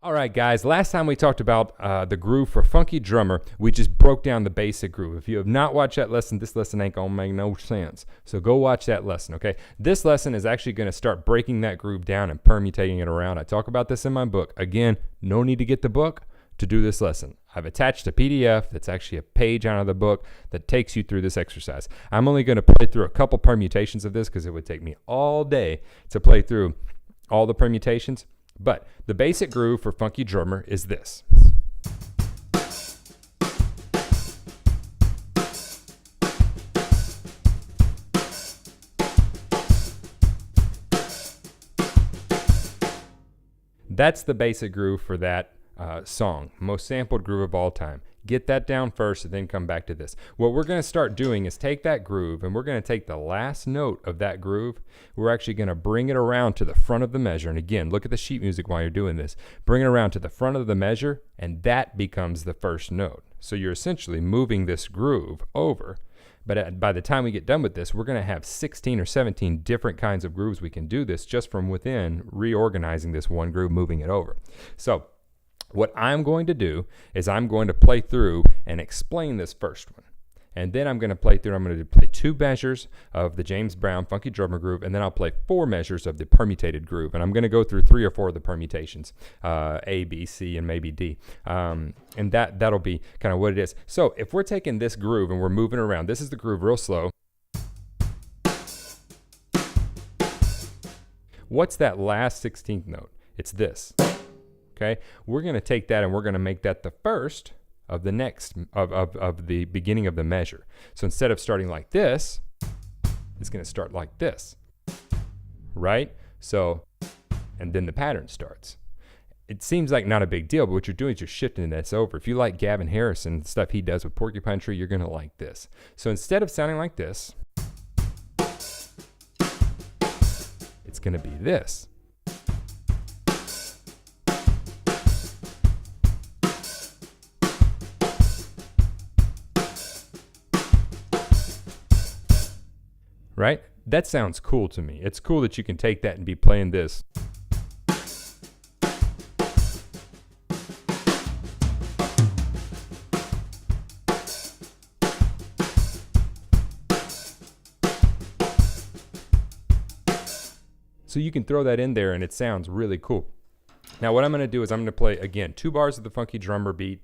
All right, guys, last time we talked about the groove for Funky Drummer. We just broke down the basic groove. If you have not watched that lesson, this lesson ain't gonna make no sense. So go watch that lesson, okay? This lesson is actually gonna start breaking that groove down and permutating it around. I talk about this in my book. Again, no need to get the book to do this lesson. I've attached a PDF that's actually a page out of the book that takes you through this exercise. I'm only gonna play through a couple permutations of this because it would take me all day to play through all the permutations. But the basic groove for Funky Drummer is this. That's the basic groove for that song, most sampled groove of all time. Get that down first and then come back to this. What we're going to start doing is take that groove and we're going to take the last note of that groove. We're actually going to bring it around to the front of the measure. And again, look at the sheet music while you're doing this. Bring it around to the front of the measure and that becomes the first note. So you're essentially moving this groove over. But by the time we get done with this, we're going to have 16 or 17 different kinds of grooves we can do this just from within, reorganizing this one groove, moving it over. So what I'm going to do is I'm going to play through and explain this first one. And then I'm going to play 2 measures of the James Brown Funky Drummer groove, and then I'll play 4 measures of the permutated groove. And I'm going to go through 3 or 4 of the permutations, A, B, C, and maybe D. And that'll be kind of what it is. So if we're taking this groove and we're moving around, this is the groove real slow. What's that last 16th note? It's this. Okay, we're going to take that and we're going to make that the first of the next of the beginning of the measure. So instead of starting like this, it's going to start like this, right? So, and then the pattern starts. It seems like not a big deal, but what you're doing is you're shifting this over. If you like Gavin Harrison, stuff he does with Porcupine Tree, you're going to like this. So instead of sounding like this, it's going to be this. Right? That sounds cool to me. It's cool that you can take that and be playing this. So you can throw that in there and it sounds really cool. Now what I'm going to do is I'm going to play, again, 2 bars of the Funky Drummer beat,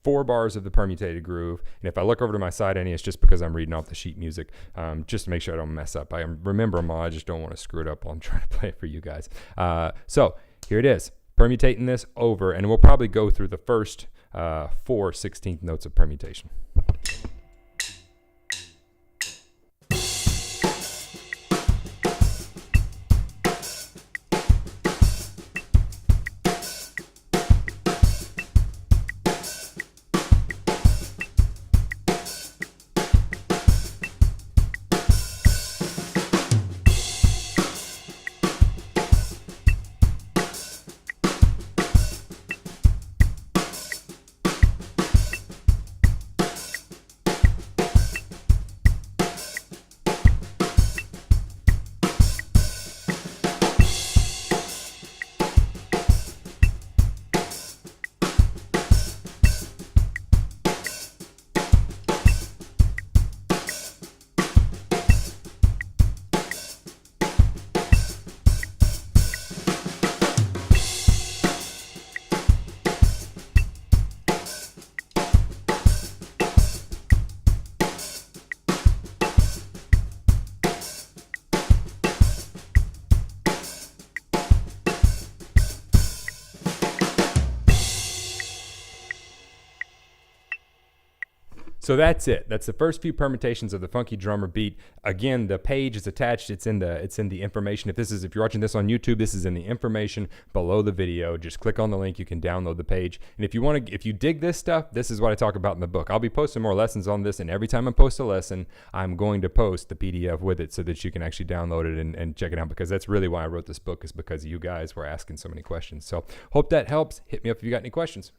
4 bars of the permutated groove, and if I look over to my side any, it's just because I'm reading off the sheet music, just to make sure I don't mess up. I remember them all, I just don't want to screw it up while I'm trying to play it for you guys. So here it is, permutating this over, and we'll probably go through the first 4 16th notes of permutation. So that's it. That's the first few permutations of the Funky Drummer beat. Again, the page is attached. It's in the information. If you're watching this on YouTube, this is in the information below the video. Just click on the link. You can download the page. And if you dig this stuff, this is what I talk about in the book. I'll be posting more lessons on this, and every time I post a lesson, I'm going to post the PDF with it so that you can actually download it and check it out, because that's really why I wrote this book, is because you guys were asking so many questions. So hope that helps. Hit me up if you got any questions.